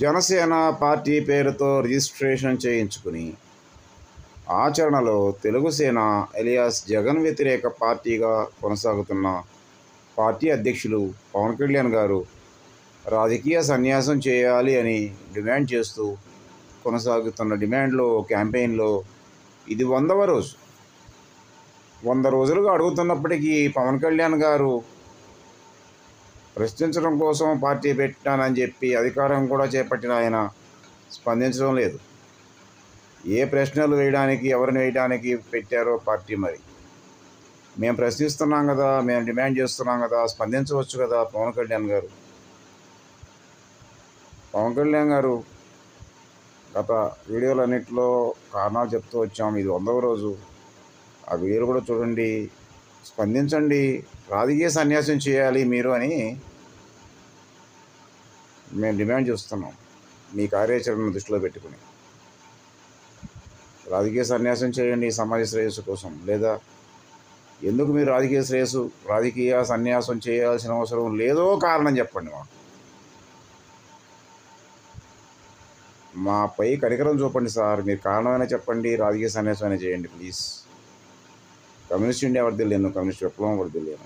Janasena party పేరుతో registration చేయించుకుని ఆచరణలో తెలుగుసేన ఎలియాస్ జగన్ వ్యతిరేక పార్టీగా కొనసాగుతున్న పార్టీ అధ్యక్షులు పవన్ కళ్యాణ్ గారు రాజకీయ సన్యాసం చేయాలి అని డిమాండ్ చేస్తూ కొనసాగుతున్న డిమాండ్లో క్యాంపెయిన్లో ఇది 100వ రోజు. 100 రోజులుగా అడుగుతున్నప్పటికీ పవన్ కళ్యాణ్ గారు ప్రశ్నించడం కోసం పార్టీ పెట్టానని చెప్పి అధికారం కూడా చేపట్టిన ఆయన స్పందించడం లేదు. ఏ ప్రశ్నలు వేయడానికి, ఎవరిని వేయడానికి పెట్టారో పార్టీ మరి. మేము ప్రశ్నిస్తున్నాం కదా, మేము డిమాండ్ చేస్తున్నాం కదా, స్పందించవచ్చు కదా పవన్ కళ్యాణ్ గారు. పవన్ కళ్యాణ్ గారు గత వీడియోలన్నింటిలో కారణాలు చెప్తూ వచ్చాము. ఇది 100వ రోజు. ఆ వీడియోలు కూడా చూడండి, స్పందించండి, రాజకీయ సన్యాసం చేయాలి మీరు అని మేము డిమాండ్ చేస్తున్నాం. మీ కార్యాచరణను దృష్టిలో పెట్టుకుని రాజకీయ సన్యాసం చేయండి సమాజ శ్రేయస్సు కోసం. లేదా ఎందుకు మీరు రాజకీయ సన్యాసం చేయాల్సిన అవసరం లేదో కారణం చెప్పండి. మాపై కనికరం చూపండి సార్. మీరు కారణమైనా చెప్పండి, రాజకీయ సన్యాసం అయినా చేయండి ప్లీజ్. కమ్యూనిస్ట్ ఇండియా వర్దిల్లేను, కమ్యూనిస్ట్ విప్లవం వర్దిల్లేను.